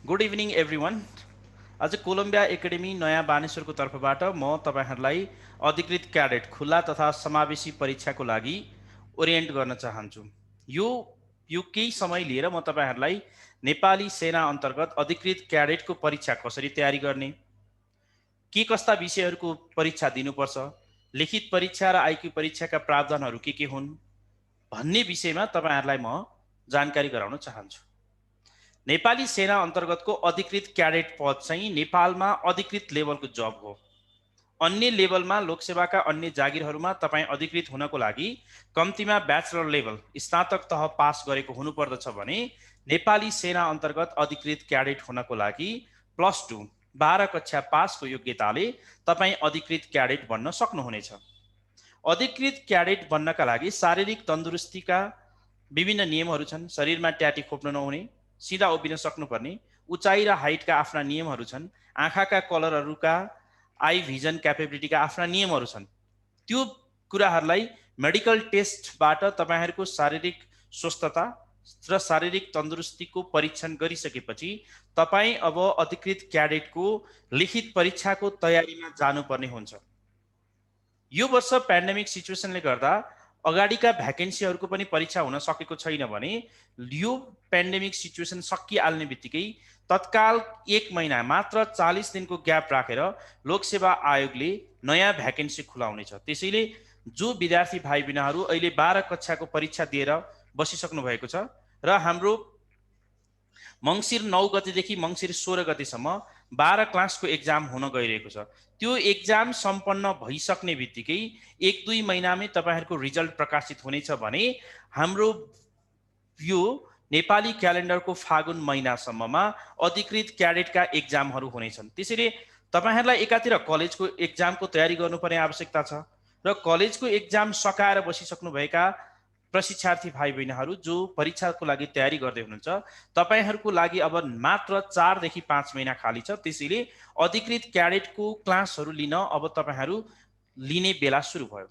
Good evening everyone. आज Colombia academy नयाँ बानेश्वरको तर्फबाट म तपाईहरूलाई अधिकृत क्याडेट खुला तथा समावेशी परीक्षाको लागि ओरिएन्ट गर्न चाहन्छु। यो केही समय लिएर म तपाईहरूलाई नेपाली सेना अन्तर्गत अधिकृत क्याडेटको परीक्षा कसरी तयारी गर्ने, के कस्ता विषयहरूको परीक्षा दिनुपर्छ, लिखित परीक्षा र आइक्यू परीक्षाका प्रावधानहरू के हुन् भन्ने विषयमा तपाईहरूलाई म जानकारी गराउन चाहन्छु। नेपाली सेना अन्तर्गतको अधिकृत क्याडेट पद चाहिँ नेपालमा अधिकृत लेभलको जब हो। अन्य लेभलमा लोकसेवाका अन्य जागिरहरूमा तपाईँ अधिकृत हुनको लागि कम्तीमा ब्याचलर लेभल स्नातक तह पास गरेको हुनुपर्दछ भने नेपाली सेना अन्तर्गत अधिकृत क्याडेट हुनको लागि +2 12 कक्षा पासको योग्यताले तपाईँ अधिकृत क्याडेट बन्न सक्नुहुनेछ। अधिकृत क्याडेट बन्नका लागि शारीरिक तन्दुरुस्तीका विभिन्न नियमहरू छन्। शरीरमा ट्याटी खोप्न नहुने, सिधा उभिन सक्नुपर्ने, उचाइ र हाइटका आफ्ना नियमहरू छन्। आँखाका कलरहरूका आई भिजन क्यापेबिलिटीका आफ्ना नियमहरू छन्। त्यो कुराहरूलाई मेडिकल टेस्टबाट तपाईँहरूको शारीरिक स्वस्थता र शारीरिक तन्दुरुस्तीको परीक्षण गरिसकेपछि तपाईँ अब अधिकृत क्याडेटको लिखित परीक्षाको तयारीमा जानुपर्ने हुन्छ। यो वर्ष पेन्डेमिक सिचुएसनले गर्दा अगाडिका भ्याकेन्सीहरूको पनि परीक्षा हुन सकेको छैन भने यो पेन्डेमिक सिचुएसन सकिहाल्ने बित्तिकै तत्काल 1 महिना मात्र 40 दिनको ग्याप राखेर लोकसेवा आयोगले नयाँ भ्याकेन्सी खुलाउनेछ। त्यसैले जो विद्यार्थी भाइ बहिनीहरू अहिले 12 कक्षाको परीक्षा दिएर बसिसक्नु भएको छ र हाम्रो मङ्सिर 9 गतेदेखि मङ्सिर 16 गतेसम्म 12 क्लासको एक्जाम हुन गइरहेको छ, त्यो एक्जाम सम्पन्न भइसक्ने बित्तिकै 1-2 महिनामै तपाईँहरूको रिजल्ट प्रकाशित हुनेछ भने हाम्रो यो नेपाली क्यालेन्डरको फागुन महिनासम्ममा अधिकृत क्याडेटका एक्जामहरू हुनेछन्। त्यसैले तपाईँहरूलाई एकातिर कलेजको एक्जामको तयारी गर्नुपर्ने आवश्यकता छ र कलेजको एक्जाम सकाएर बसिसक्नुभएका प्रशिक्षार्थी भाइ बहिनीहरू जो परीक्षाको लागि तयारी गर्दै हुनुहुन्छ तपाईँहरूको लागि अब मात्र 4 देखि 5 महिना खाली छ। त्यसैले अधिकृत क्याडेटको क्लासहरू लिन अब तपाईँहरू लिने बेला सुरु भयो।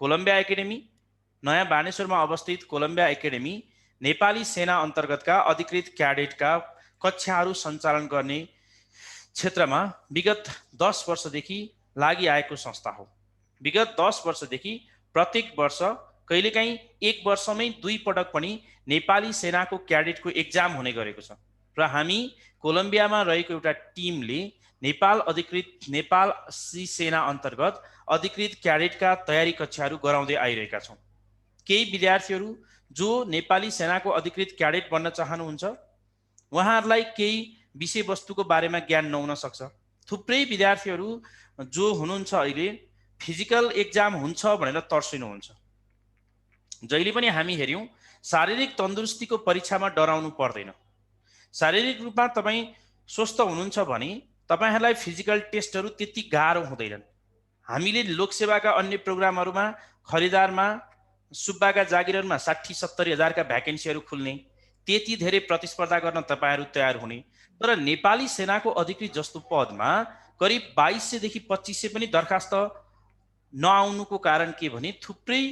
कोलम्बिया एकाडेमी नयाँ बानेश्वरमा अवस्थित कोलम्बिया एकाडेमी नेपाली सेना अन्तर्गतका अधिकृत क्याडेटका कक्षाहरू सञ्चालन गर्ने क्षेत्रमा विगत 10 वर्षदेखि लागि आएको संस्था हो। विगत 10 वर्षदेखि प्रत्येक वर्ष कहिलेकाहीँ 1 वर्षमै 2 पटक पनि नेपाली सेनाको क्याडेटको एक्जाम हुने गरेको छ र हामी कोलम्बियामा रहेको एउटा टिमले नेपाल सेना अन्तर्गत अधिकृत क्याडेटका तयारी कक्षाहरू गराउँदै आइरहेका छौँ। केही विद्यार्थीहरू जो नेपाली सेनाको अधिकृत क्याडेट बन्न चाहनुहुन्छ उहाँहरूलाई केही विषयवस्तुको बारेमा ज्ञान नहुन सक्छ। थुप्रै विद्यार्थीहरू जो हुनुहुन्छ अहिले फिजिकल एक्जाम हुन्छ भनेर तर्सिनुहुन्छ। जहिले पनि हामी हेर्यौँ शारीरिक तन्दुरुस्तीको परीक्षामा डराउनु पर्दैन। शारीरिक रूपमा तपाईँ स्वस्थ हुनुहुन्छ भने तपाईँहरूलाई फिजिकल टेस्टहरू त्यति गाह्रो हुँदैनन्। हामीले लोकसेवाका अन्य प्रोग्रामहरूमा खरिदारमा सुब्बाका जागिरहरूमा 60-70 हजारका भ्याकेन्सीहरू खुल्ने, त्यति धेरै प्रतिस्पर्धा गर्न तपाईँहरू तयार हुने, तर नेपाली सेनाको अधिकृत जस्तो पदमा करिब 2200 देखि 2500 पनि दरखास्त नआउनुको कारण के भने थुप्रै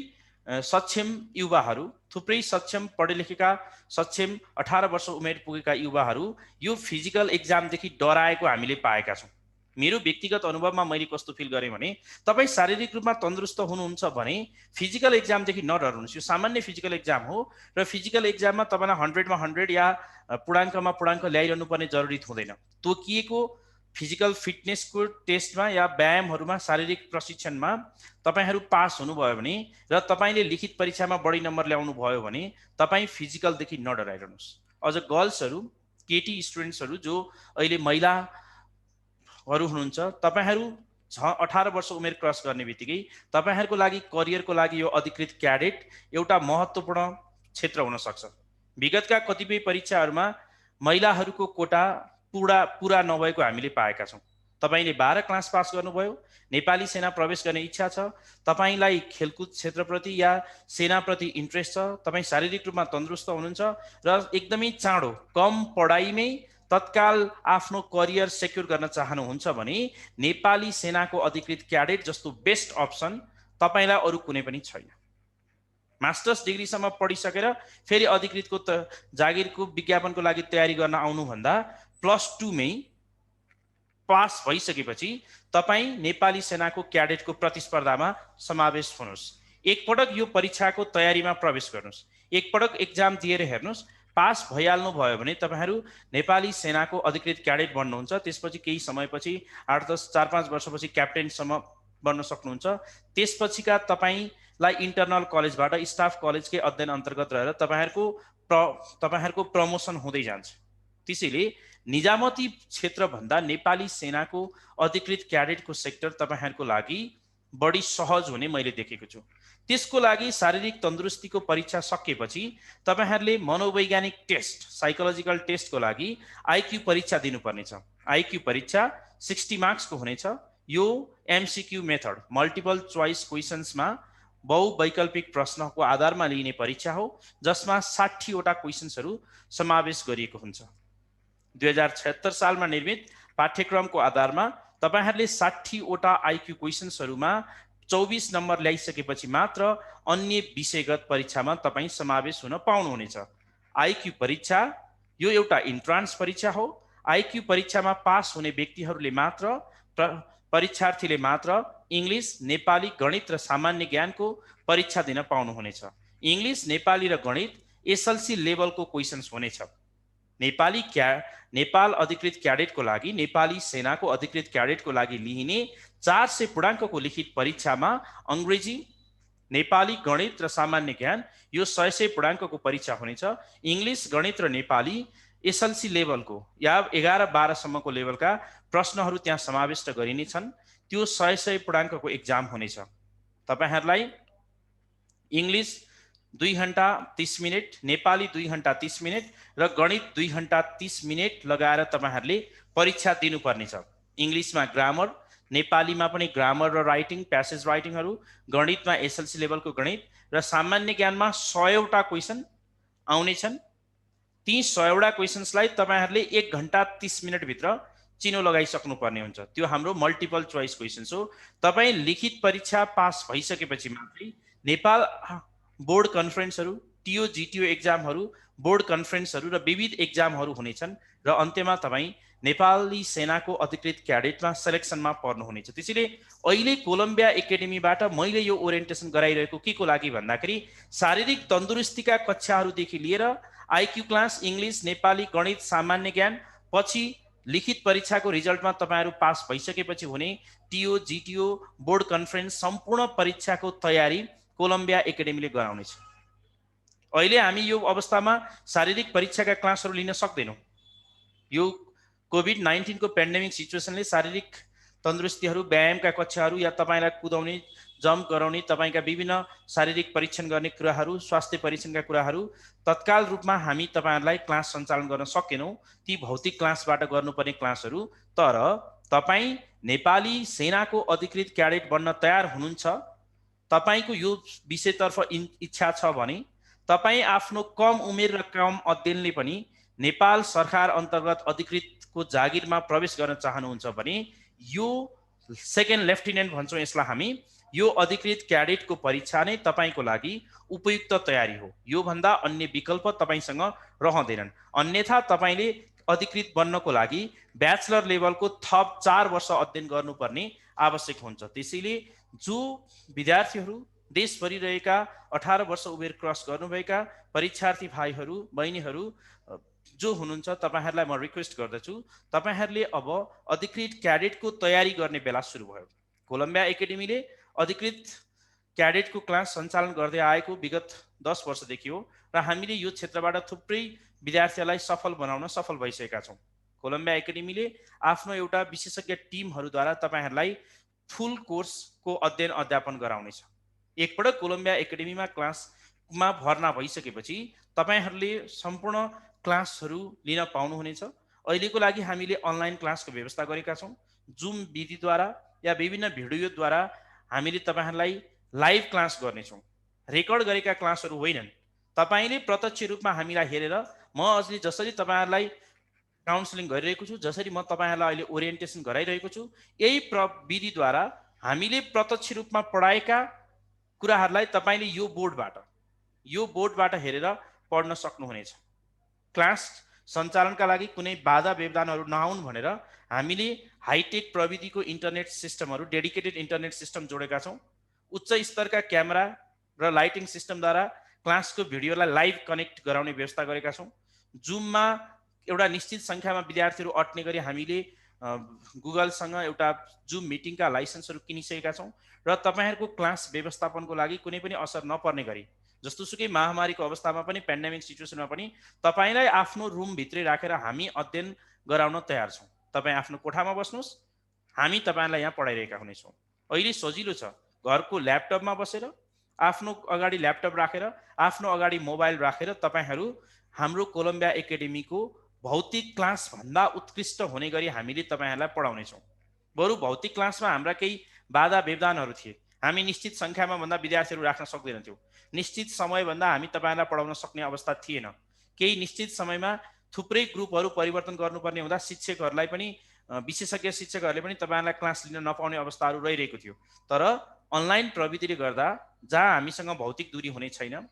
सक्षम युवाहरू, थुप्रै सक्षम पढे लेखेका सक्षम 18 वर्ष उमेर पुगेका युवाहरू यो फिजिकल एक्जामदेखि डराएको हामीले पाएका छौँ। मेरो व्यक्तिगत अनुभवमा मैले कस्तो फिल गरेँ भने तपाईँ शारीरिक रूपमा तन्दुरुस्त हुनुहुन्छ भने फिजिकल एक्जामदेखि नडर्नुहोस्। यो सामान्य फिजिकल एक्जाम हो र फिजिकल एक्जाममा तपाईँलाई 100मा 100 या पूर्णाङ्कमा पूर्णाङ्क ल्याइरहनु पर्ने जरुरी हुँदैन। तोकिएको फिजिकल फिटनेसको टेस्टमा या व्यायामहरूमा शारीरिक प्रशिक्षणमा तपाईँहरू पास हुनुभयो भने र तपाईँले लिखित परीक्षामा बढी नम्बर ल्याउनु भयो भने तपाईँ फिजिकलदेखि नडराइरहनुहोस्। अझ गर्ल्सहरू, केटी स्टुडेन्ट्सहरू जो अहिले महिलाहरू हुनुहुन्छ तपाईँहरू 18 वर्ष उमेर क्रस गर्ने बित्तिकै तपाईँहरूको लागि करियरको लागि यो अधिकृत क्याडेट एउटा महत्त्वपूर्ण क्षेत्र हुन सक्छ। विगतका कतिपय परीक्षाहरूमा महिलाहरूको कोटा पुरा नभएको हामीले पाएका छौँ। तपाईले 12 क्लास पास गर्नुभयो, नेपाली सेना प्रवेश गर्ने इच्छा छ, तपाईलाई खेलकुद क्षेत्रप्रति या सेनाप्रति इन्ट्रेस्ट छ, तपाईँ शारीरिक रूपमा तन्दुरुस्त हुनुहुन्छ र एकदमै चाँडो कम पढाइमै तत्काल आफ्नो करियर सेक्युर गर्न चाहनुहुन्छ भने नेपाली सेनाको अधिकृत क्याडेट जस्तो बेस्ट अप्सन तपाईलाई अरू कुनै पनि छैन। मास्टर्स डिग्रीसम्म पढिसकेर फेरि अधिकृतको जागिरको विज्ञापनको लागि तयारी गर्न आउनुभन्दा +2 मै पास भइसकेपछि तपाईँ नेपाली सेनाको क्याडेटको प्रतिस्पर्धामा समावेश हुनुहोस्। एकपटक यो परीक्षाको तयारीमा प्रवेश गर्नुहोस्। एकपटक एक्जाम दिएर हेर्नुहोस्। पास भइहाल्नु भयो भने तपाईँहरू नेपाली सेनाको अधिकृत क्याडेट बन्नुहुन्छ। त्यसपछि केही समयपछि 8-10 4-5 वर्षपछि क्याप्टेनसम्म बन्न सक्नुहुन्छ। त्यसपछिका तपाईँलाई इन्टरनल कलेजबाट स्टाफ कलेजकै अध्ययन अन्तर्गत रहेर तपाईँहरूको प्रमोसन हुँदै जान्छ। त्यसैले निजामती क्षेत्रभन्दा नेपाली सेनाको अधिकृत क्याडेटको सेक्टर तपाईँहरूको लागि बढी सहज हुने मैले देखेको छु। त्यसको लागि शारीरिक तन्दुरुस्तीको परीक्षा सकिएपछि तपाईहरूले मनोवैज्ञानिक टेस्ट, साइकोलोजिकल टेस्टको लागि आइक्यू परीक्षा दिनुपर्नेछ। आइक्यू परीक्षा 60 मार्क्सको हुनेछ। यो एमसीक्यू मेथड, मल्टिपल चोइस क्वेसन्समा बहुवैकल्पिक प्रश्नको आधारमा लिइने परीक्षा हो, जसमा 60 वटा क्वेसन्सहरू समावेश गरिएको हुन्छ। 2076 सालमा निर्मित पाठ्यक्रमको आधारमा तपाईहरूले 60 वटा आइक्यू क्वेसन्सहरूमा 24 नम्बर ल्याइसकेपछि मात्र अन्य विषयगत परीक्षामा तपाईँ समावेश हुन पाउनुहुनेछ। आइक्यू परीक्षा यो एउटा इन्ट्रान्स परीक्षा हो। आइक्यू परीक्षामा पास हुने व्यक्तिहरूले मात्र, परीक्षार्थीले मात्र इङ्ग्लिस, नेपाली, गणित र सामान्य ज्ञानको परीक्षा दिन पाउनुहुनेछ। इङ्ग्लिस, नेपाली र गणित एसएलसी लेभलको क्वेसन्स हुनेछ। नेपाल अधिकृत क्याडेटको लागि, नेपाली सेनाको अधिकृत क्याडेटको लागि लिइने 400 पूर्णाङ्कको लिखित परीक्षामा अङ्ग्रेजी, नेपाली, गणित र सामान्य ज्ञान यो 100 पूर्णाङ्कको परीक्षा हुनेछ। इङ्ग्लिस, गणित र नेपाली एसएलसी लेभलको या 11-12 सम्मको लेभलका प्रश्नहरू त्यहाँ समाविष्ट गरिनेछन्। त्यो 100 पूर्णाङ्कको एक्जाम हुनेछ। तपाईहरूलाई इङ्ग्लिस 2 घण्टा 30 मिनट, नेपाली 2 घण्टा 30 मिनट र गणित 2 घण्टा 30 मिनट लगाएर तपाईहरूले परीक्षा दिनुपर्नेछ। इङ्ग्लिसमा ग्रामर, नेपालीमा पनि ग्रामर र राइटिङ, प्यासेज राइटिङहरू, गणितमा एसएलसी लेभलको गणित र सामान्य ज्ञानमा 100 वटा क्वेसन आउनेछन्। ती 100 वटा क्वेसन्सलाई तपाईहरूले 1 घण्टा 30 मिनटभित्र चिनो लगाइसक्नुपर्ने हुन्छ। त्यो हाम्रो मल्टिपल चोइस क्वेसन्स हो। तपाईँ लिखित परीक्षा पास भइसकेपछि मात्रै नेपाल बोर्ड कन्फरेन्सहरू, टिओ जिटिओ एक्जामहरू, बोर्ड कन्फरेन्सहरू र विविध एक्जामहरू हुनेछन् र अन्त्यमा तपाईँ नेपाली सेनाको अधिकृत क्याडेटमा सेलेक्सनमा पर्नुहुनेछ। त्यसैले अहिले कोलम्बिया एकाडेमीबाट मैले यो ओरिएन्टेसन गराइरहेको के को लागि भन्दाखेरि शारीरिक तन्दुरुस्तीका कक्षाहरूदेखि लिएर आइक्यू क्लास, इङ्ग्लिस, नेपाली, गणित, सामान्य ज्ञान, पछि लिखित परीक्षाको रिजल्टमा तपाईँहरू पास भइसकेपछि हुने टिओ जिटिओ बोर्ड कन्फरेन्स सम्पूर्ण परीक्षाको तयारी कोलम्बिया एकाडेमीले गराउनेछ। अहिले हामी यो अवस्थामा शारीरिक परीक्षाका क्लासहरू लिन सक्दैनौँ। यो कोभिड-19 को पेन्डेमिक सिचुएसनले शारीरिक तन्दुरुस्तीहरू, व्यायामका कक्षाहरू या तपाईँलाई कुदाउने, जम्प गराउने, तपाईँका विभिन्न शारीरिक परीक्षण गर्ने कुराहरू, स्वास्थ्य परीक्षणका कुराहरू तत्काल रूपमा हामी तपाईँहरूलाई क्लास सञ्चालन गर्न सकेनौँ। ती भौतिक क्लासबाट गर्नुपर्ने क्लासहरू। तर तपाईँ नेपाली सेनाको अधिकृत क्याडेट बन्न तयार हुनुहुन्छ, तपाईको यो विषयतर्फ इच्छा छ भने, तपाईँ आफ्नो कम उमेर र कम अध्ययनले पनि नेपाल सरकार अन्तर्गत अधिकृतको जागिरमा प्रवेश गर्न चाहनुहुन्छ भने यो सेकेन्ड लेफ्टिनेन्ट भन्छौँ यसलाई हामी, यो अधिकृत क्याडेटको परीक्षा नै तपाईँको लागि उपयुक्त तयारी हो। यो भन्दा अन्य विकल्प तपाईँसँग रहँदैनन्। अन्यथा तपाईँले अधिकृत बन्नको लागि ब्याचलर लेभलको थप 4 वर्ष अध्ययन गर्नुपर्ने आवश्यक हुन्छ। त्यसैले जो विद्यार्थीहरू देशभरि रहेका 18 वर्ष उमेर क्रस गर्नुभएका परीक्षार्थी भाइहरू बहिनीहरू जो हुनुहुन्छ, तपाईहरूलाई म रिक्वेस्ट गर्दछु, तपाईहरूले अब अधिकृत क्याडेटको तयारी गर्ने बेला सुरु भयो। कोलम्बिया एकाडेमीले अधिकृत क्याडेटको क्लास सञ्चालन गर्दै आएको विगत 10 वर्षदेखि हो र हामीले यो क्षेत्रबाट थुप्रै विद्यार्थीहरूलाई सफल बनाउन सफल भइसकेका छौँ। कोलम्बिया एकाडेमीले आफ्नो एउटा विशेषज्ञ टिमहरूद्वारा तपाईहरूलाई फुल कोर्सको अध्ययन अध्यापन गराउनेछ। एकपटक कोलम्बिया एकाडेमीमा क्लासमा भर्ना भइसकेपछि तपाईहरूले सम्पूर्ण क्लासहरू लिन पाउनुहुनेछ। अहिलेको लागि हामीले अनलाइन क्लासको व्यवस्था गरेका छौँ। जुम विधिद्वारा या विभिन्न भिडियोद्वारा हामीले तपाईहरूलाई लाइभ क्लास गर्नेछौँ। रेकर्ड गरेका क्लासहरू होइनन्। तपाईँले प्रत्यक्ष रूपमा हामीलाई हेरेर, म अझै जसरी तपाईँहरूलाई काउन्सिलिङ गरिरहेको छु, जसरी म तपाईँहरूलाई अहिले ओरिएन्टेसन गराइरहेको छु, यही विधिद्वारा हामीले प्रत्यक्ष रूपमा पढाएका कुराहरूलाई तपाईँले यो बोर्डबाट हेरेर पढ्न सक्नुहुनेछ। क्लास सञ्चालनका लागि कुनै बाधा व्यवधानहरू नआउन् भनेर हामीले हाइटेक प्रविधिको इन्टरनेट सिस्टमहरू, डेडिकेटेड इन्टरनेट सिस्टम जोडेका छौँ। उच्च स्तरका क्यामेरा र लाइटिङ सिस्टमद्वारा क्लासको भिडियोलाई लाइभ कनेक्ट गराउने व्यवस्था गरेका छौँ। जुममा एउटा निश्चित सङ्ख्यामा विद्यार्थीहरू अट्ने गरी हामीले गुगलसँग एउटा जुम मिटिङका लाइसेन्सहरू किनिसकेका छौँ र तपाईँहरूको क्लास व्यवस्थापनको लागि कुनै पनि असर नपर्ने गरी, जस्तोसुकै महामारीको अवस्थामा पनि, पेन्डेमिक सिचुएसनमा पनि तपाईँलाई आफ्नो रुमभित्रै राखेर हामी अध्ययन गराउन तयार छौँ। तपाईँ आफ्नो कोठामा बस्नुहोस्, हामी तपाईँलाई यहाँ पढाइरहेका हुनेछौँ। अहिले सजिलो छ, घरको ल्यापटपमा बसेर, आफ्नो अगाडि ल्यापटप राखेर, आफ्नो अगाडि मोबाइल राखेर तपाईँहरू हाम्रो कोलम्बिया एकाडेमीको भौतिक क्लास भन्दा उत्कृष्ट हुने गरी हामीले तपाईँहरूलाई पढाउनेछौँ। बरु भौतिक क्लासमा हाम्रा केही बाधा व्यवधानहरू थिए। हामी निश्चित सङ्ख्यामा भन्दा विद्यार्थीहरू राख्न सक्दैनथ्यौँ। निश्चित समयभन्दा हामी तपाईँहरूलाई पढाउन सक्ने अवस्था थिएन। केही निश्चित समयमा थुप्रै ग्रुपहरू परिवर्तन गर्नुपर्ने हुँदा शिक्षकहरूलाई पनि, विशेषज्ञ शिक्षकहरूले पनि तपाईँहरूलाई क्लास लिन नपाउने अवस्थाहरू रहिरहेको थियो। तर अनलाइन प्रविधिले गर्दा, जहाँ हामीसँग भौतिक दूरी हुने छैन,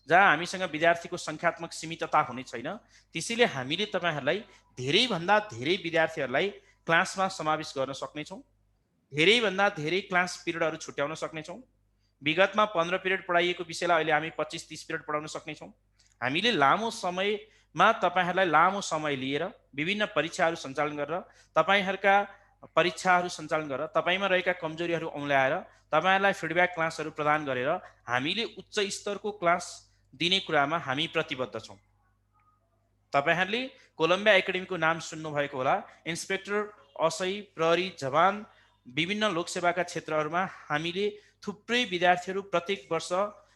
जहाँ हामीसँग विद्यार्थीको सङ्ख्यात्मक सीमितता हुने छैन, त्यसैले हामीले तपाईँहरूलाई धेरैभन्दा धेरै विद्यार्थीहरूलाई क्लासमा समावेश गर्न सक्नेछौँ। धेरैभन्दा धेरै क्लास पिरियडहरू छुट्याउन सक्नेछौँ। विगतमा 15 पिरियड पढाइएको विषयलाई अहिले हामी 25-30 पिरियड पढाउन सक्नेछौँ। हामीले लामो समयमा तपाईँहरूलाई लामो समय लिएर विभिन्न परीक्षाहरू सञ्चालन गरेर, तपाईँहरूका परीक्षाहरू सञ्चालन गरेर, तपाईँमा रहेका कमजोरीहरू औँल्याएर तपाईँहरूलाई फिडब्याक क्लासहरू प्रदान गरेर हामीले उच्च स्तरको क्लास दिने कुरामा हामी प्रतिबद्ध छौँ। तपाईँहरूले कोलम्बिया एकाडेमीको नाम सुन्नुभएको होला। इन्सपेक्टर, असै, प्रहरी, जवान, विभिन्न लोकसेवाका क्षेत्रहरूमा हामीले थुप्रै विद्यार्थीहरू प्रत्येक वर्ष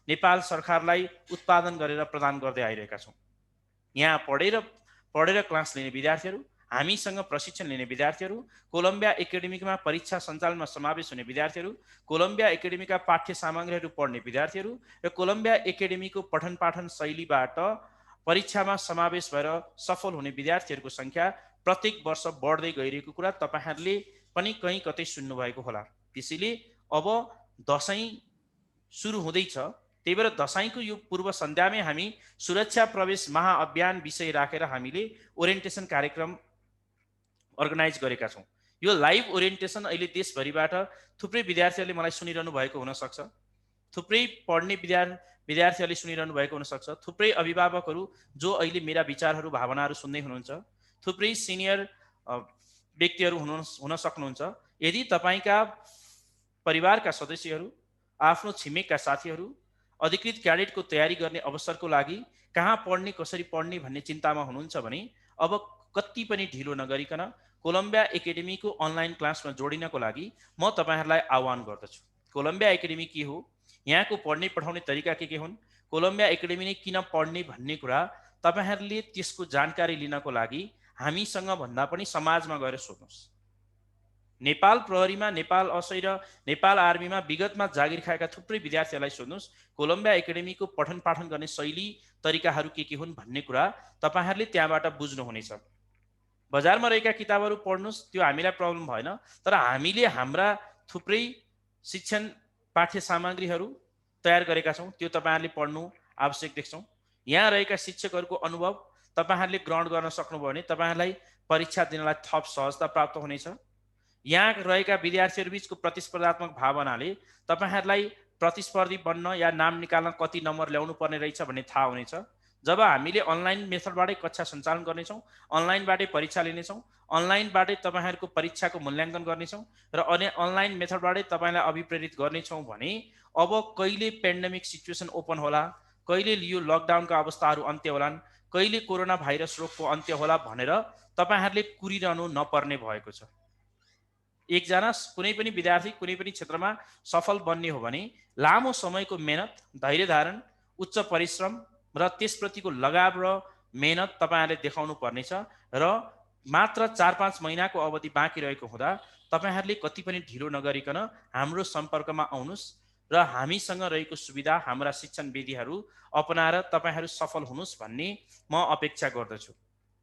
नेपाल सरकारलाई उत्पादन गरेर प्रदान गर्दै आइरहेका छौँ। यहाँ पढेर क्लास लिने विद्यार्थीहरू, हामीसँग प्रशिक्षण लिने विद्यार्थीहरू, कोलम्बिया एकाडेमीमा परीक्षा सञ्चालनमा समावेश हुने विद्यार्थीहरू, कोलम्बिया एकाडेमीका पाठ्य सामग्रीहरू पढ्ने विद्यार्थीहरू र कोलम्बिया एकाडेमीको पठन पाठन शैलीबाट परीक्षामा समावेश भएर सफल हुने विद्यार्थीहरूको सङ्ख्या प्रत्येक वर्ष बढ्दै गइरहेको कुरा तपाईँहरूले पनि कहीँ कतै सुन्नुभएको होला। त्यसैले अब दसैँ सुरु हुँदैछ, त्यही भएर दसैँको यो पूर्व सन्ध्यामै हामी सुरक्षा प्रवेश महाअभियान विषय राखेर हामीले ओरिएन्टेसन कार्यक्रम अर्गनाइज गरेका छौँ। यो लाइभ ओरिएन्टेसन अहिले देशभरिबाट थुप्रै विद्यार्थीहरूले मलाई सुनिरहनु भएको हुनसक्छ, थुप्रै पढ्ने विद्यार्थीहरूले सुनिरहनु भएको हुनसक्छ, थुप्रै अभिभावकहरू जो अहिले मेरा विचारहरू, भावनाहरू सुन्दै हुनुहुन्छ, थुप्रै सिनियर व्यक्तिहरू हुन सक्नुहुन्छ। यदि तपाईँका परिवारका सदस्यहरू, आफ्नो छिमेकका साथीहरू अधिकृत क्याडेटको तयारी गर्ने अवसरको लागि कहाँ पढ्ने, कसरी पढ्ने भन्ने चिन्तामा हुनुहुन्छ भने अब कति पनि ढिलो नगरिकन कोलम्बिया एकाडेमीको अनलाइन क्लासमा जोडिनको लागि म तपाईँहरूलाई आह्वान गर्दछु। कोलम्बिया एकाडेमी के हो, यहाँको पढ्ने पढाउने तरिका के हुन्, कोलम्बिया एकाडेमीले किन पढ्ने भन्ने कुरा तपाईँहरूले त्यसको जानकारी लिनको लागि हामीसँग भन्दा पनि समाजमा गएर सोध्नुहोस्। नेपाल प्रहरीमा, नेपाल असै र नेपाल आर्मीमा विगतमा जागिर खाएका थुप्रै विद्यार्थीहरूलाई सोध्नुहोस्। कोलम्बिया एकाडेमीको पठन पाठन गर्ने शैली, तरिकाहरू के हुन् भन्ने कुरा तपाईँहरूले त्यहाँबाट बुझ्नुहुनेछ। बजारमा रहेका किताबहरू पढ्नुहोस्, त्यो हामीलाई प्रब्लम भएन। तर हामीले हाम्रा थुप्रै शिक्षण पाठ्य सामग्रीहरू तयार गरेका छौँ, त्यो तपाईँहरूले पढ्नु आवश्यक देख्छौँ। यहाँ रहेका शिक्षकहरूको अनुभव तपाईँहरूले ग्रहण गर्न सक्नुभयो भने तपाईँहरूलाई परीक्षा दिनलाई थप सहजता प्राप्त हुनेछ। यहाँ रहेका विद्यार्थीहरू बिचको प्रतिस्पर्धात्मक भावनाले तपाईँहरूलाई प्रतिस्पर्धी बन्न या नाम निकाल्न कति नम्बर ल्याउनु पर्ने रहेछ भन्ने थाहा हुनेछ। जब हामीले अनलाइन मेथडबाटै कक्षा सञ्चालन गर्नेछौँ, अनलाइनबाटै परीक्षा लिनेछौँ, अनलाइनबाटै तपाईँहरूको परीक्षाको मूल्याङ्कन गर्नेछौँ र अनलाइन मेथडबाटै तपाईँलाई अभिप्रेरित गर्नेछौँ भने अब कहिले पेन्डेमिक सिचुएसन ओपन होला, कहिले यो लकडाउनका अवस्थाहरू अन्त्य होलान्, कहिले कोरोना भाइरस रोगको अन्त्य होला भनेर तपाईँहरूले कुरिरहनु नपर्ने भएको छ। एकजना कुनै पनि विद्यार्थी कुनै पनि क्षेत्रमा सफल बन्ने हो भने लामो समयको मेहनत, धैर्य धारण, उच्च परिश्रम र त्यसप्रतिको लगाव र मेहनत तपाईँहरूले देखाउनु पर्नेछ र मात्र 4-5 महिनाको अवधि बाँकी रहेको हुँदा तपाईँहरूले कति पनि ढिलो नगरिकन हाम्रो सम्पर्कमा आउनुहोस् र हामीसँग रहेको सुविधा, हाम्रा शिक्षण विधिहरू अपनाएर तपाईँहरू सफल हुनुहोस् भन्ने म अपेक्षा गर्दछु।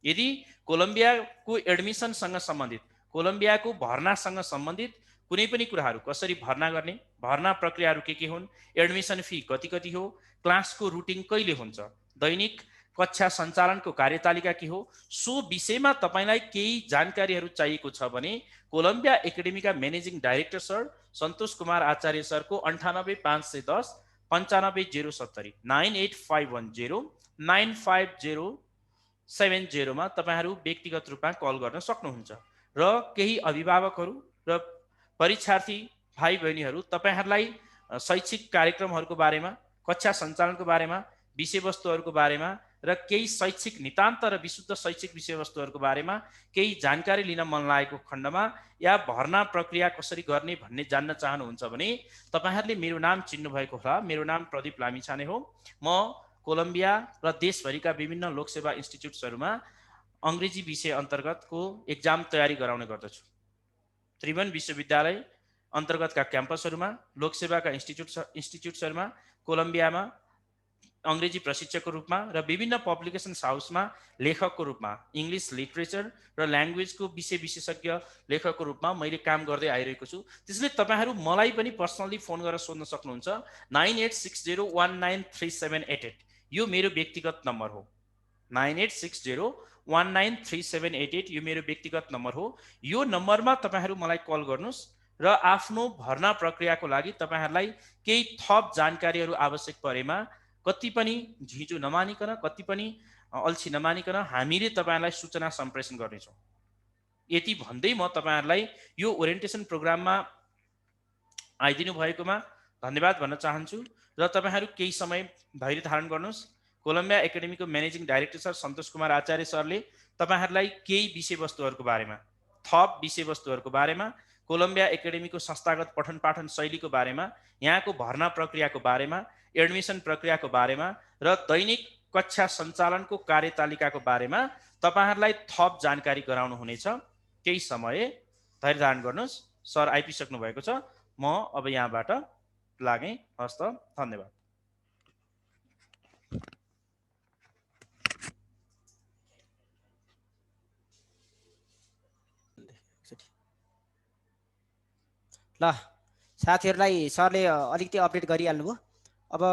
यदि कोलम्बियाको एडमिसनसँग सम्बन्धित, कोलम्बियाको भर्नासँग सम्बन्धित कुनै पनि कुराहरू, कसरी भर्ना गर्ने, भर्ना प्रक्रियाहरू के हुन्, एडमिसन फी कति हो, क्लासको रुटिन कहिले हुन्छ, दैनिक कक्षा सञ्चालनको कार्यतालिका के हो, सो विषयमा तपाईलाई केही जानकारीहरू चाहिएको छ भने Colombia एकाडेमीका managing director sir Santosh Kumar आचार्य सरको 98,510 95,070 9851095070 मा तपाईहरू व्यक्तिगत रूपमा कल गर्न सक्नुहुन्छ। र केही अभिभावकहरू र परीक्षार्थी भाइ बहिनीहरू तपाईहरूलाई शैक्षिक कार्यक्रमहरूको बारेमा, कक्षा सञ्चालनको बारेमा, विषयवस्तुहरूको बारेमा र केही शैक्षिक नितान्त र विशुद्ध शैक्षिक विषयवस्तुहरूको बारेमा केही जानकारी लिन मन लागेको खण्डमा या भर्ना प्रक्रिया कसरी गर्ने भन्ने जान्न चाहनुहुन्छ भने तपाईहरूले मेरो नाम चिन्नुभएको होला। मेरो नाम प्रदीप लामिछाने हो। म कोलम्बिया र देशभरिका विभिन्न लोकसेवा इन्स्टिच्युट्सहरूमा अङ्ग्रेजी विषय अन्तर्गतको एक्जाम तयारी गराउने गर्दछु। त्रिभुवन विश्वविद्यालय अन्तर्गतका क्याम्पसहरूमा, लोकसेवाका इन्स्टिच्युट्सहरूमा, कोलम्बियामा अङ्ग्रेजी प्रशिक्षकको रूपमा र विभिन्न पब्लिकेसन्स हाउसमा लेखकको रूपमा, इङ्ग्लिस लिटरेचर र ल्याङ्ग्वेजको विषय विशेषज्ञ लेखकको रूपमा मैले काम गर्दै आइरहेको छु। त्यसैले तपाईँहरू मलाई पनि पर्सनली फोन गरेर सोध्न सक्नुहुन्छ। 9860193788 यो मेरो व्यक्तिगत नम्बर हो। 9860193788 यो मेरो व्यक्तिगत नम्बर हो। यो नम्बरमा तपाईँहरू मलाई कल गर्नुहोस् र आफ्नो भर्ना प्रक्रियाको लागि तपाईँहरूलाई केही थप जानकारीहरू आवश्यक परेमा कति पनि झिझो नमानिकन, कति पनि अल्छी नमानिकन हामीले तपाईँहरूलाई सूचना सम्प्रेषण गर्नेछौँ। यति भन्दै म तपाईँहरूलाई यो ओरिएन्टेसन प्रोग्राममा आइदिनु भएकोमा धन्यवाद भन्न चाहन्छु र तपाईँहरू केही समय धैर्य धारण गर्नुहोस्। Colombia एकाडेमीको managing director sir Santosh Kumar आचार्य सरले तपाईँहरूलाई केही विषयवस्तुहरूको बारेमा, थप विषयवस्तुहरूको बारेमा, कोलम्बिया एकाडेमीको संस्थागत पठन पाठन शैलीको बारेमा, यहाँको भर्ना प्रक्रियाको बारेमा, एडमिसन प्रक्रियाको बारेमा र दैनिक कक्षा सञ्चालनको कार्यतालिकाको बारेमा तपाईहरूलाई थप जानकारी गराउनु हुनेछ। केही समय धैर्य धारण गर्नुहोस्। सर आइपुगिसक्नु भएको छ। म अब यहाँबाट लागेँ। हस्त, धन्यवाद। ल साथीहरूलाई सरले अलिकति अपडेट गरिहाल्नुभयो। अब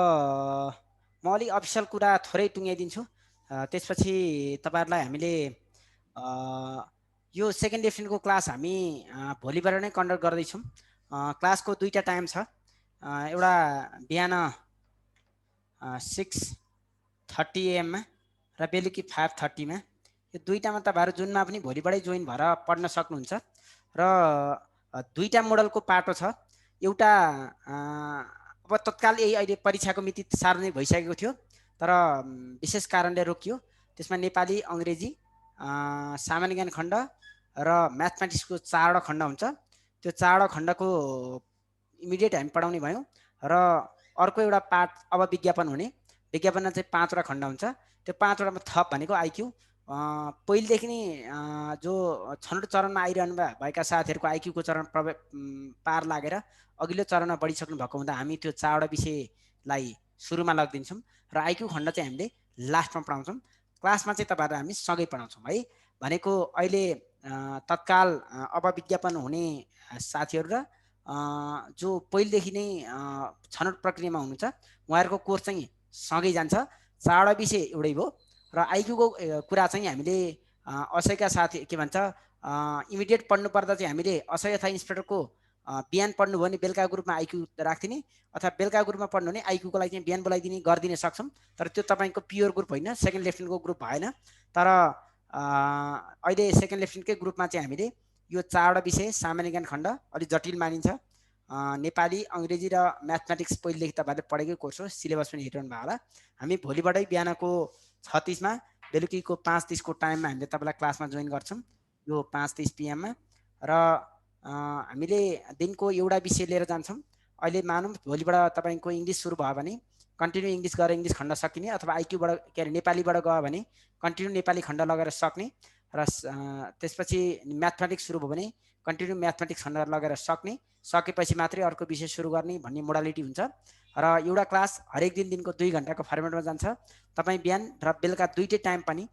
म अलिक अफिसियल कुरा थोरै टुङ्ग्याइदिन्छु। त्यसपछि तपाईँहरूलाई हामीले यो सेकेन्ड लेफ्टिनेन्टको क्लास हामी भोलिबाट नै कन्डक्ट गर्दैछौँ। क्लासको दुईवटा टाइम छ। एउटा बिहान 6:30 AM मा र बेलुकी 5:30 मा। यो दुईवटामा तपाईँहरू जुनमा पनि भोलिबाटै जोइन भएर पढ्न सक्नुहुन्छ। र दुईवटा मोडलको पाटो छ। एउटा अब तत्काल यही अहिले परीक्षाको मिति सार्वजनिक भइसकेको थियो, तर विशेष कारणले रोकियो। त्यसमा नेपाली, अङ्ग्रेजी, सामान्य ज्ञान खण्ड र म्याथमेटिक्सको 4वटा खण्ड हुन्छ। त्यो 4वटा खण्डको इमिडिएट हामी पढाउने भयौँ। र अर्को एउटा पाठ अब विज्ञापन हुने। विज्ञापनमा चाहिँ 5वटा खण्ड हुन्छ। त्यो 5वटामा थप भनेको आइक्यू। पहिलेदेखि नै जो छनौट चरणमा आइरहनु भएका साथीहरूको आइक्यूको चरण पार लागेर अघिल्लो चरणमा बढिसक्नु भएको हुँदा हामी त्यो 4वटा विषयलाई सुरुमा लगिदिन्छौँ र आइक्यू खण्ड चाहिँ हामीले लास्टमा पढाउँछौँ। क्लासमा चाहिँ तपाईँहरू हामी सँगै पढाउँछौँ है। भनेको अहिले तत्काल अब विज्ञापन हुने साथीहरू र जो पहिलेदेखि नै छनौट प्रक्रियामा हुनुहुन्छ उहाँहरूको कोर्स चाहिँ सँगै जान्छ। 4वटा विषय एउटै भयो। र आइक्यूको कुरा चाहिँ हामीले असयका साथी के भन्छ इमिडिएट पढ्नु पर्दा चाहिँ हामीले असय अथवा इन्सपेक्टरको बिहान पढ्नु भने बेलुका ग्रुपमा आइक्यू राखिदिने, अथवा बेलुका ग्रुपमा पढ्नु भने आइक्यूको लागि चाहिँ बिहान बोलाइदिने गरिदिन सक्छौँ। तर त्यो तपाईँको प्योर ग्रुप होइन, सेकेन्ड लेफ्टिनेन्टको ग्रुप भएन। तर अहिले सेकेन्ड लेफ्टिनेन्टकै ग्रुपमा चाहिँ हामीले यो 4वटा विषय सामान्य ज्ञान खण्ड अलिक जटिल मानिन्छ। नेपाली, अङ्ग्रेजी र म्याथमेटिक्स पहिलेदेखि तपाईँहरूले पढेकै कोर्स हो, सिलेबस पनि हेरिरहनु भयो होला। हामी भोलिबाटै बिहानको 6:30 मा, बेलुकीको 5:30 को टाइममा हामीले तपाईँलाई क्लासमा जोइन गर्छौँ, यो 5:30 PM मा। र हामीले दिनको एउटा विषय लिएर जान्छौँ। अहिले मानौँ भोलिबाट तपाईँको इङ्ग्लिस सुरु भयो भने कन्टिन्यू इङ्ग्लिस गरेर इङ्ग्लिस खण्ड सकिने, अथवा आइक्यूबाट के अरे नेपालीबाट गयो भने कन्टिन्यू नेपाली खण्ड लगेर सक्ने, र त्यसपछि म्याथमेटिक्स सुरु भयो भने कन्टिन्यू म्याथमेटिक्स खण्ड लगेर सक्ने, सकेपछि मात्रै अर्को विषय सुरु गर्ने भन्ने मोडालिटी हुन्छ। र एउटा क्लास हरेक दिनको 2 घण्टाको फर्मेटमा जान्छ। तपाईँ बिहान र बेलुका दुईटै टाइम पनि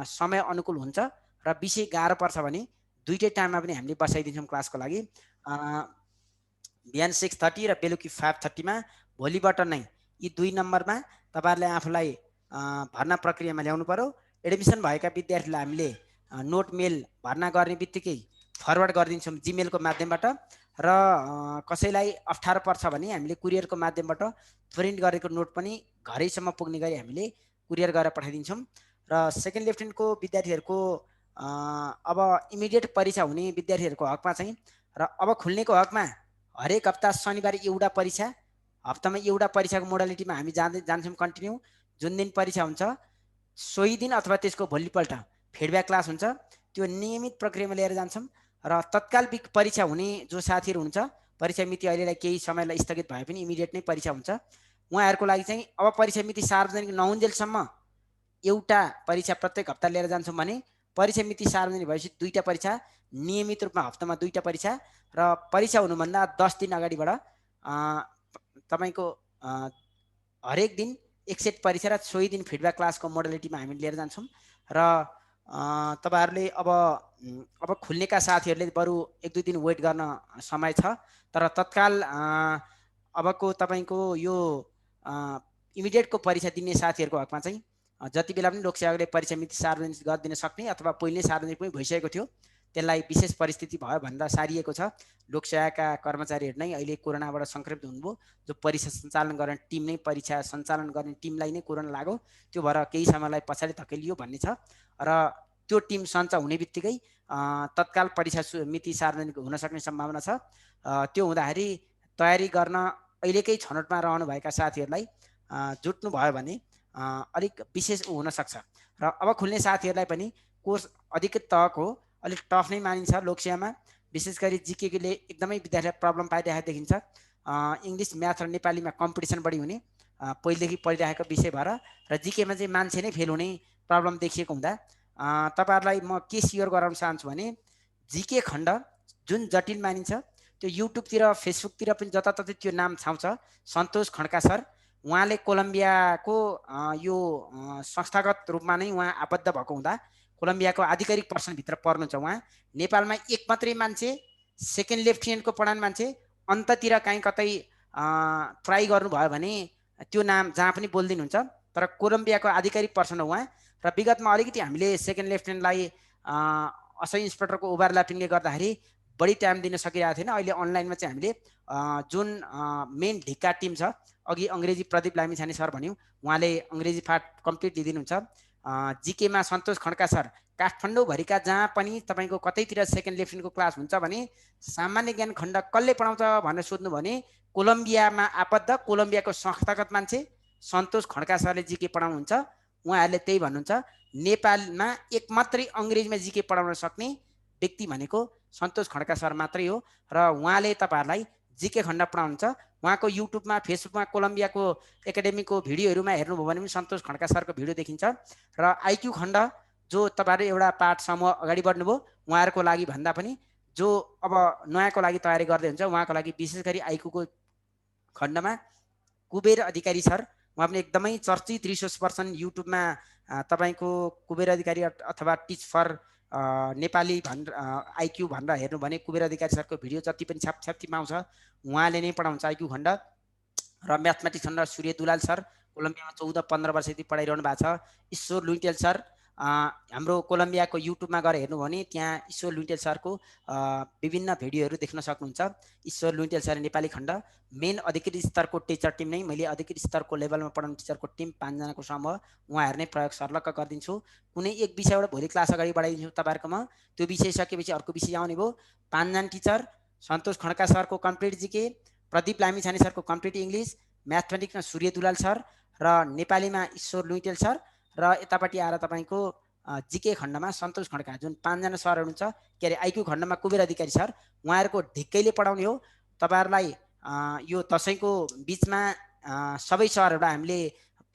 समय अनुकूल हुन्छ। र विषय गाह्रो पर्छ भने दुईटै टाइममा पनि हामीले बसाइदिन्छौँ क्लासको लागि। बिहान 6:30 र बेलुकी 5:30 मा। भोलिबाट नै यी 2 नम्बरमा तपाईँहरूले आफूलाई भर्ना प्रक्रियामा ल्याउनु पर्यो। एडमिसन भएका विद्यार्थीलाई हामीले नोट मेल भर्ना गर्ने बित्तिकै फरवर्ड गरिदिन्छौँ जिमेलको माध्यमबाट र कसैलाई अप्ठ्यारो पर्छ भने हामीले कुरियरको माध्यमबाट प्रिन्ट गरेको नोट पनि घरैसम्म पुग्ने गरी हामीले कुरियर गरेर पठाइदिन्छौँ। र सेकेन्ड लेफ्टेनेन्टको विद्यार्थीहरूको अब इमिडिएट परीक्षा हुने विद्यार्थीहरूको हकमा चाहिँ र अब खुल्नेको हकमा हरेक हप्ता शनिबार एउटा परीक्षा, हप्तामा एउटा परीक्षाको मोडालिटीमा हामी जान्छौँ कन्टिन्यू। जुन दिन परीक्षा हुन्छ सोही दिन अथवा त्यसको भोलिपल्ट फिडब्याक क्लास हुन्छ, त्यो नियमित प्रक्रियामा लिएर जान्छौँ। र तत्काल परीक्षा हुने जो साथीहरू हुन्छ, परीक्षा मिति अहिलेलाई केही समयलाई स्थगित भए पनि इमिडिएट नै परीक्षा हुन्छ, उहाँहरूको लागि चाहिँ अब परीक्षा मिति सार्वजनिक नहुन्जेलसम्म एउटा परीक्षा प्रत्येक हप्ता लिएर जान्छौँ भने परीक्षा मिति सार्वजनिक भएपछि दुईवटा परीक्षा, नियमित रूपमा हप्तामा दुईवटा परीक्षा र परीक्षा हुनुभन्दा 10 दिन अगाडिबाट तपाईँको हरेक दिन एक सेट परीक्षा र सोही दिन फिडब्याक क्लासको मोडालिटीमा हामी लिएर जान्छौँ। र तपाईँहरूले अब खुल्नेका साथीहरूले बरु 1-2 दिन वेट गर्न समय छ, तर तत्काल अबको तपाईँको यो इमिडिएटको परीक्षा दिने साथीहरूको हकमा चाहिँ जति बेला पनि लोकसेवाले परीक्षा मिति सार्वजनिक गरिदिन सक्ने अथवा पहिले सार्वजनिक पनि भइसकेको थियो, त्यसलाई विशेष परिस्थिति भयो भनेर सारिएको छ। लोकसेवाका कर्मचारीहरू नै अहिले कोरोनाबाट सङ्क्रमित हुनुभयो, जो परीक्षा सञ्चालन गर्ने टिम नै परीक्षा सञ्चालन गर्ने टिमलाई नै कोरोना लाग्यो, त्यो भएर केही समयलाई पछाडि धकेलियो भन्ने छ। र त्यो टिम सञ्च हुने बित्तिकै तत्काल परीक्षा मिति सार्वजनिक हुन सक्ने सम्भावना छ। त्यो हुँदाखेरि तयारी गर्न अहिलेकै छनौटमा रहनुभएका साथीहरूलाई जुट्नु भयो भने अलिक विशेष हुनसक्छ। र अब खुल्ने साथीहरूलाई पनि कोर्स अधिकृत तहको अलिक टफ नै मानिन्छ लोकसेवामा, विशेष गरी जिकेले एकदमै विद्यार्थीलाई प्रब्लम पाइरहेको देखिन्छ। इङ्ग्लिस, म्याथ र नेपालीमा कम्पिटिसन बढी हुने पहिलेदेखि पढिरहेको विषय भएर र जिकेमा चाहिँ मान्छे नै फेल हुने प्रब्लम देखिएको हुँदा तपाईँहरूलाई म के सियर गराउन चाहन्छु भने जिके खण्ड जुन जटिल मानिन्छ त्यो युट्युबतिर फेसबुकतिर पनि जताततै त्यो नाम छाउँछ, सन्तोष खड्का सर। उहाँले कोलम्बियाको यो संस्थागत रूपमा नै उहाँ आबद्ध भएको हुँदा कोलम्बियाको आधिकारिक पर्सनभित्र पर्नुहुन्छ। उहाँ नेपालमा एक मात्रै मान्छे सेकेन्ड लेफ्टिनेन्टको पढाउने मान्छे, अन्ततिर कहीँ कतै ट्राई गर्नुभयो भने त्यो नाम जहाँ पनि बोलिदिनुहुन्छ, तर कोलम्बियाको आधिकारिक पर्सन हो उहाँ। र विगतमा अलिकति हामीले सेकेन्ड लेफ्टिनेन्टलाई असै इन्सपेक्टरको ओभरल्यापिङले गर्दाखेरि बढी टाइम दिन सकिरहेको थिएन। अहिले अनलाइनमा चाहिँ हामीले जुन मेन ढिक्का टिम छ, अघि अङ्ग्रेजी प्रदीप लामिछाने सर भन्यौँ, उहाँले अङ्ग्रेजी पाठ कम्प्लिट लिइदिनुहुन्छ। जिकेमा सन्तोष खड्का सर काठमाडौँभरिका जहाँ पनि तपाईँको कतैतिर सेकेन्ड लेफ्टिनेन्टको क्लास हुन्छ भने सामान्य ज्ञान खण्ड कसले पढाउँछ भनेर सोध्नु भने कोलम्बियामा आबद्ध कोलम्बियाको संस्थागत मान्छे सन्तोष खड्का सरले जिके पढाउनुहुन्छ। उहाँहरूले त्यही भन्नुहुन्छ, नेपालमा एक मात्रै अङ्ग्रेजीमा जिके पढाउन सक्ने व्यक्ति भनेको सन्तोष खड्का सर मात्रै हो। र उहाँले तपाईँहरूलाई जिके खण्ड पढाउनुहुन्छ। उहाँको युट्युबमा फेसबुकमा कोलम्बियाको एकाडेमीको भिडियोहरूमा हेर्नुभयो भने पनि सन्तोष खड्का सरको भिडियो देखिन्छ। र आइक्यू खण्ड जो तपाईँहरू एउटा पाठ समूह अगाडि बढ्नुभयो उहाँहरूको लागि भन्दा पनि जो अब नयाँको लागि तयारी गर्दै हुन्छ उहाँको लागि विशेष गरी आइक्यूको खण्डमा कुबेर अधिकारी सर, उहाँ पनि एकदमै चर्चित रिसोर्स पर्सन युट्युबमा तपाईँको कुबेर अधिकारी अथवा टिच फर नेपाली आइक्यू भनेर हेर्नु भने कुबेर अधिकारी सरको भिडियो जति पनि छापछाप्ती पाउँछ उहाँले नै पढाउँछ आइक्यू खण्ड। र म्याथमेटिक्स खण्ड सूर्य दुलाल सर कोलम्बियामा 14-15 वर्षदेखि पढाइरहनु भएको छ। ईश्वर लुइटेल सर हाम्रो कोलम्बियाको युट्युबमा गएर हेर्नु भने त्यहाँ ईश्वर लुइटेल सरको विभिन्न भिडियोहरू देख्न सक्नुहुन्छ। ईश्वर लुइटेल सर नेपाली खण्ड मेन अधिकृत स्तरको टिचर टिम नै, मैले अधिकृत स्तरको लेभलमा पढाउने टिचरको टिम 5 जनाको समूह उहाँहरू नै प्रयोग सर्लक्क गरिदिन्छु। कुनै एक विषयबाट भोलि क्लास अगाडि बढाइदिन्छु तपाईँहरूकोमा, त्यो विषय सकेपछि अर्को विषय आउने भयो। 5 जना टिचर, सन्तोष खड्का सरको कम्प्लिट जिके, प्रदीप लामिछाने सरको कम्प्लिट इङ्ग्लिस, म्याथमेटिक्समा सूर्य दुलाल सर र नेपालीमा ईश्वर लुइटेल सर र यतापट्टि आएर तपाईँको जिके खण्डमा सन्तोष खड्का जुन 5 जना सरहरू हुन्छ, के अरे आइक्यू खण्डमा कुबेर अधिकारी सर, उहाँहरूको ढिक्कैले पढाउने हो। तपाईँहरूलाई यो दसैँको बिचमा सबै सरहरूलाई हामीले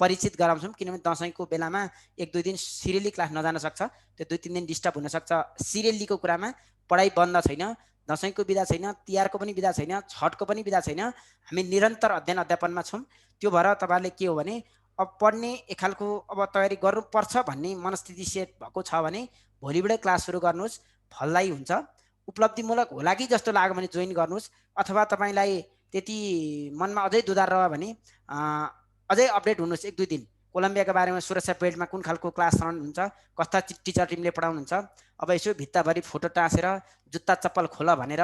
परिचित गराउँछौँ, किनभने दसैँको बेलामा 1-2 दिन सिरियली क्लास नजान सक्छ, त्यो 2-3 दिन डिस्टर्ब हुनसक्छ। सिरियलीको कुरामा पढाइ बन्द छैन, दसैँको बिदा छैन, तिहारको पनि बिदा छैन, छठको पनि बिदा छैन, हामी निरन्तर अध्ययन अध्यापनमा छौँ। त्यो भएर तपाईँहरूले के हो भने अब पढ्ने एक खालको अब तयारी गर्नुपर्छ भन्ने मनस्थिति सेट भएको छ भने भोलिबाटै क्लास सुरु गर्नुहोस्, फलदायी हुन्छ। उपलब्धिमूलक होला कि जस्तो लाग्यो भने जोइन गर्नुहोस्, अथवा तपाईँलाई त्यति मनमा अझै दुधार रह्यो भने अझै अपडेट हुनुहोस् 1-2 दिन। कोलम्बियाको बारेमा सुरक्षा बेल्टमा कुन खालको क्लास हुन्छ, कस्ता टिचर टिमले पढाउनुहुन्छ, अब यसो भित्ताभरि फोटो टाँसेर जुत्ता चप्पल खोल भनेर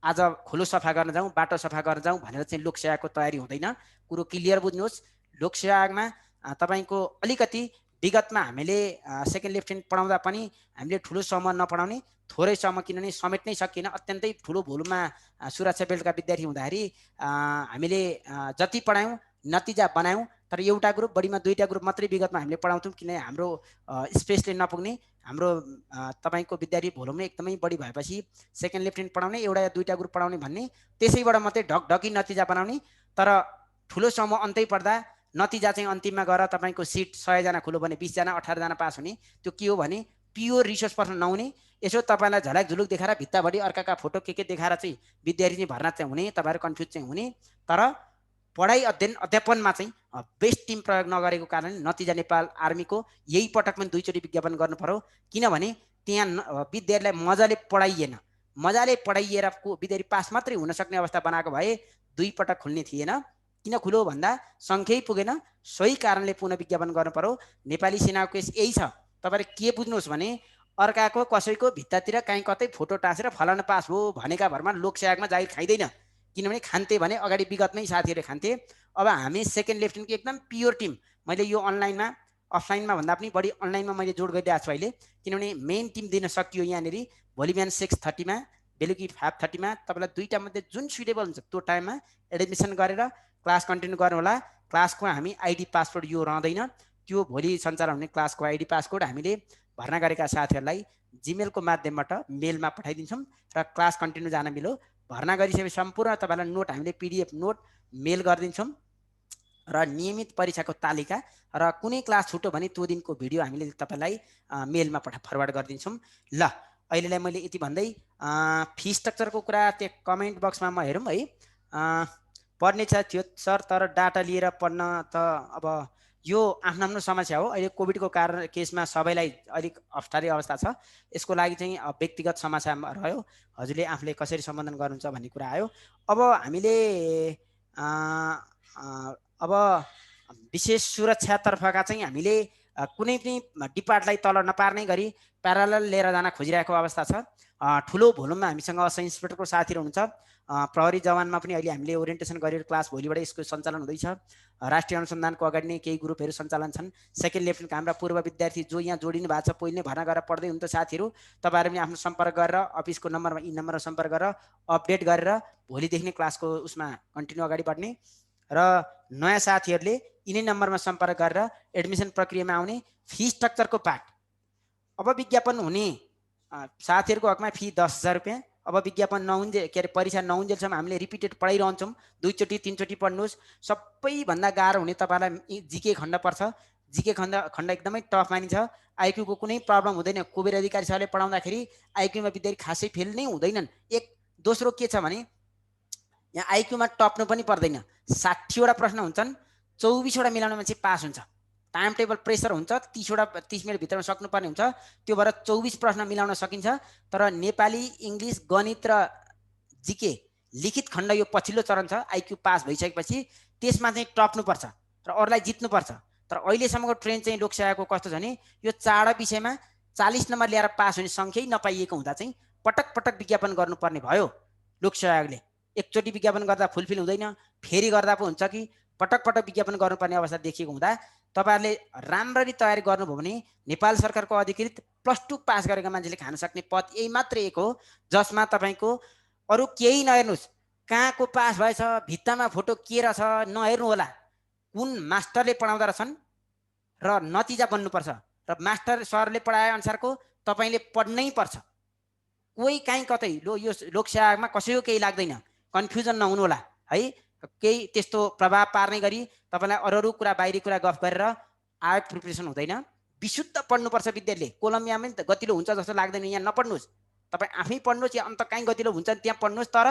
आज खोलो सफा गर्न जाउँ, बाटो सफा गर्न जाउँ भनेर चाहिँ लोकसेवाको तयारी हुँदैन। कुरो क्लियर बुझ्नुहोस्। लोकसेवामा तपाईँको अलिकति विगतमा हामीले सेकेन्ड लेफ्टेनेन्ट पढाउँदा पनि हामीले ठुलो समूह नपढाउने, थोरै समूह, किनभने समेट्नै सकिएन, अत्यन्तै ठुलो भोलुममा सुरक्षा बेल्टका विद्यार्थी हुँदाखेरि हामीले जति पढायौँ नतिजा बनायौँ, तर एउटा ग्रुप बढीमा दुईटा ग्रुप मात्रै विगतमा हामीले पढाउँथ्यौँ, किनभने हाम्रो स्पेसले नपुग्ने, हाम्रो तपाईँको विद्यार्थी भोलुमै एकदमै बढी भएपछि सेकेन्ड लेफ्टेनेन्ट पढाउने, एउटा या दुईटा ग्रुप पढाउने भन्ने, त्यसैबाट मात्रै ढकढकी नतिजा बनाउने। तर ठुलो समूह अन्तै पर्दा नतिजा चाहिँ अन्तिममा गएर तपाईँको सिट 100 जना खुल्यो भने 20 जना 18 जना पास हुने। त्यो के हो भने प्योर रिसोर्स पर्सन नहुने, यसो तपाईँलाई झलक झुलुक देखाएर भित्ताभरि अर्काका फोटो के देखाएर चाहिँ विद्यार्थी चाहिँ भर्ना चाहिँ हुने, तपाईँहरू कन्फ्युज चाहिँ हुने। तर पढाइ अध्यापनमा चाहिँ बेस्ट टिम प्रयोग नगरेको कारण नतिजा नेपाल आर्मीको यही पटक पनि 2 चोटि विज्ञापन गर्नु पर्यो, किनभने त्यहाँ विद्यार्थीलाई मजाले पढाइएन। मजाले पढाइएर विद्यार्थी पास मात्रै हुन सक्ने अवस्था बनाएको भए 2 पटक खुल्ने थिएन। किन खुल्यो भन्दा सङ्ख्यै पुगेन, सोही कारणले पुनः विज्ञापन गर्नु पर्यो। नेपाली सेनाको केस यही छ। तपाईँले के बुझ्नुहोस् भने अर्काको कसैको भित्तातिर कहीँ कतै फोटो टाँसेर फलाना पास हो भनेका भरमा लोकसेवामा जागिर खाइँदैन, किनभने खान्थे भने अगाडि विगतमै साथीहरूले खान्थे। अब हामी सेकेन्ड लेफ्टेनेन्टको एकदम प्योर टिम, मैले यो अनलाइनमा अफलाइनमा भन्दा पनि बढी अनलाइनमा मैले जोड गरिदिएको छु अहिले, किनभने मेन टिम दिन सकियो। यहाँनिर भोलि बिहान 6:30 मा, बेलुकी 5:30 मा तपाईँलाई दुईटा मध्ये जुन सुटेबल हुन्छ त्यो टाइममा एडमिसन गरेर क्लास कन्टिन्यू गर्नु होला। क्लासको हामी आइडी पासवर्ड यो रहँदैन, त्यो भोलि सञ्चालन हुने क्लासको आइडी पासवर्ड हामीले भर्ना गरेका साथीहरूलाई जिमेलको माध्यमबाट मेलमा पठाइदिन्छौँ र क्लास कन्टिन्यू जान मिलो। भर्ना गरिसकेपछि सम्पूर्ण तपाईँलाई नोट हामीले PDF नोट मेल गरिदिन्छौँ र नियमित परीक्षाको तालिका र कुनै क्लास छुट्यो भने त्यो दिनको भिडियो हामीले तपाईँलाई मेलमा फरवर्ड गरिदिन्छौँ। ल अहिलेलाई मैले यति भन्दै फी स्ट्रक्चरको कुरा त्यो कमेन्ट बक्समा म हेरौँ है। पढ्ने थियो सर, तर डाटा लिएर पढ्न त अब यो आफ्नो समस्या हो। अहिले कोभिडको कारण केसमा सबैलाई अलिक अप्ठ्यारो अवस्था छ। यसको लागि चाहिँ व्यक्तिगत समस्या रह्यो, हजुरले आफूले कसरी सम्बोधन गर्नुहुन्छ भन्ने कुरा आयो। अब हामीले अब विशेष सुरक्षातर्फका चाहिँ हामीले कुनै पनि डिपार्टलाई तल नपार्ने गरी प्यारालल लिएर जान खोजिरहेको अवस्था छ। ठुलो भोलुममा हामीसँग सब इन्सपेक्टरको साथीहरू हुनुहुन्छ। प्रहरी जवानमा पनि अहिले हामीले ओरिएन्टेसन गरेर क्लास भोलिबाट यसको सञ्चालन हुँदैछ। राष्ट्रिय अनुसन्धानको अगाडि नै केही ग्रुपहरू सञ्चालन छन्। सेकेन्ड लेफ्टेनेन्टका हाम्रा पूर्व विद्यार्थी जो यहाँ जोडिनु भएको छ, पहिले नै भर्ना गरेर पढ्दै हुनुहुन्छ साथीहरू, तपाईँहरू पनि आफ्नो सम्पर्क गरेर अफिसको नम्बरमा यी नम्बरमा सम्पर्क गरेर अपडेट गरेर भोलिदेखि नै क्लासको उसमा कन्टिन्यू अगाडि बढ्ने र नयाँ साथीहरूले यिनै नम्बरमा सम्पर्क गरेर एडमिसन प्रक्रियामा आउने। फी स्ट्रक्चरको पार्ट अब विज्ञापन हुने साथीहरूको हकमा फी 10,000 रुपियाँ। अब विज्ञापन नहुन्जे के अरे परीक्षा नहुन्जेलसम्म हामीले रिपिटेड पढाइरहन्छौँ। 2 चोटि 3 चोटि पढ्नुहोस्। सबैभन्दा गाह्रो हुने तपाईँलाई जिके खण्ड पर्छ। जिके खण्ड एकदमै टफ मानिन्छ। आइक्यूको कुनै प्रब्लम हुँदैन। कुबेर अधिकारी सरले पढाउँदाखेरि आइक्यूमा विद्यार्थी खासै फेल नै हुँदैनन्। एक दोस्रो के छ भने यहाँ आइक्यूमा टप्नु पनि पर्दैन। 60वटा प्रश्न हुन्छन्, 24वटा मिलाउने मान्छे पास हुन्छ। टाइम टेबल प्रेसर हुन्छ, 30 मिनट भित्रमा सक्नुपर्ने हुन्छ। त्यो भएर 24 प्रश्न मिलाउन सकिन्छ। तर नेपाली, इङ्ग्लिस, गणित र जिके लिखित खण्ड यो पछिल्लो चरण छ। आइक्यू पास भइसकेपछि त्यसमा चाहिँ टप्नुपर्छ र अरूलाई जित्नुपर्छ। तर अहिलेसम्मको ट्रेन्ड चाहिँ लोकसेवाको कस्तो छ भने यो 4 विषयमा 40 नम्बर ल्याएर पास हुने सङ्ख्यै नपाइएको हुँदा चाहिँ पटक पटक विज्ञापन गर्नुपर्ने भयो लोकसेवा आयोगले। एकचोटि विज्ञापन गर्दा फुलफिल हुँदैन, फेरि गर्दा पो हुन्छ कि पटक पटक विज्ञापन गर्नुपर्ने अवस्था देखिएको हुँदा तपाईँहरूले राम्ररी तयारी गर्नुभयो भने नेपाल सरकारको अधिकृत +2 पास गरेका मान्छेले खान सक्ने पद यही मात्र एक हो, जसमा तपाईँको अरू केही नहेर्नुहोस्। कहाँको पास भएछ, भित्तामा फोटो के रहेछ नहेर्नु होला। कुन मास्टरले पढाउँदा रहेछन् र नतिजा बन्नुपर्छ र मास्टर सरले पढाए अनुसारको तपाईँले पढ्नै पर्छ। कोही काहीँ कतै यो लोकसेवामा कसैको केही लाग्दैन, कन्फ्युजन नहुनु होला है। केही त्यस्तो प्रभाव पार्ने गरी तपाईँलाई अरू कुरा बाहिरी कुरा गफ गरेर आयोग प्रिपरेसन हुँदैन। विशुद्ध पढ्नुपर्छ विद्यार्थीले। कोलम्बियामै गतिलो हुन्छ जस्तो लाग्दैन, यहाँ नपढ्नुहोस्। तपाईँ आफै पढ्नुहोस् या अन्त कहीँ गतिलो हुन्छ त्यहाँ पढ्नुहोस्, तर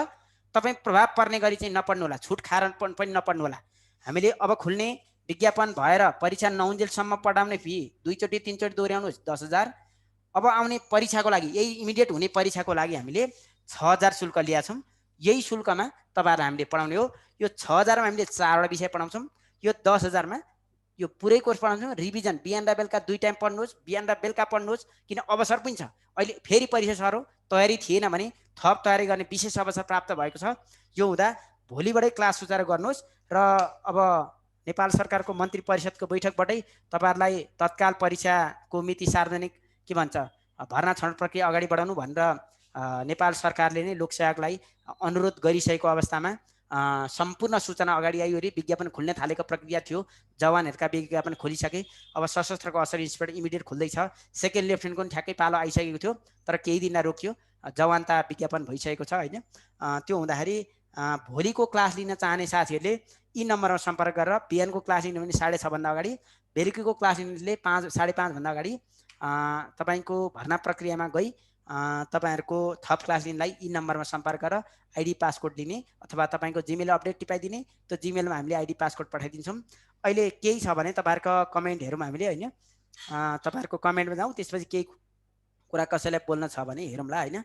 तपाईँ प्रभाव पर्ने गरी चाहिँ नपढ्नु होला, छुट खाएर पनि नपढ्नु होला। हामीले अब खुल्ने विज्ञापन भएर परीक्षा नहुन्जेलसम्म पढाउने फी 2 चोटि 3 चोटि दोहोऱ्याउनुहोस् 10,000। अब आउने परीक्षाको लागि, यही इमिडिएट हुने परीक्षाको लागि हामीले 6,000 शुल्क लिएका छौँ। यही शुल्कमा तपाईँहरूलाई हामीले पढाउने हो। यो 6,000मा हामीले 4वटा विषय पढाउँछौँ। यो 10,000मा यो पुरै कोर्स पढाउँछौँ। रिभिजन बिहान र बेलुका 2 टाइम पढ्नुहोस्, बिहान र बेलुका पढ्नुहोस्, किन अवसर पनि छ। अहिले फेरि परीक्षा सरो, तयारी थिएन भने थप तयारी गर्ने विशेष अवसर प्राप्त भएको छ। यो हुँदा भोलिबाटै क्लास सुचारू गर्नुहोस् र अब नेपाल सरकारको मन्त्री परिषदको बैठकबाटै तपाईँहरूलाई तत्काल परीक्षाको मिति सार्वजनिक के भन्छ भर्ना छनौट प्रक्रिया अगाडि बढाउनु भनेर नेपाल सरकारले नै लोकसेवालाई अनुरोध गरिसकेको अवस्थामा सम्पूर्ण सूचना अगाडि आइयो रे। विज्ञापन खुल्ने थालेको प्रक्रिया थियो, जवानहरूका विज्ञापन खोलिसके, अब सशस्त्रको असर इन्सपेक्टर इमिडिएट खुल्दैछ, सेकेन्ड लेफ्टेनेन्टको पनि ठ्याक्कै पालो आइसकेको थियो, तर केही दिन रोकियो, जवानता विज्ञापन भइसकेको छ होइन। त्यो हुँदाखेरि भोलिको क्लास लिन चाहने साथीहरूले यी नम्बरमा सम्पर्क गरेर बिहानको क्लास लिनु भने 6:30 भन्दा अगाडि, बेलुकीको क्लास लिनेले 5 5:30 भन्दा अगाडि तपाईँको भर्ना प्रक्रियामा गई तपाईँहरूको थप क्लास लिनलाई यी नम्बरमा सम्पर्क गरेर आइडी पासकोड लिने अथवा तपाईँको जिमेल अपडेट टिपाइदिने, त्यो जिमेलमा हामीले आइडी पासकोड पठाइदिन्छौँ। अहिले केही छ भने तपाईँहरूको कमेन्ट हेरौँ हामीले होइन, तपाईँहरूको कमेन्टमा जाउँ, त्यसपछि केही कुरा कसैलाई बोल्न छ भने हेरौँला होइन।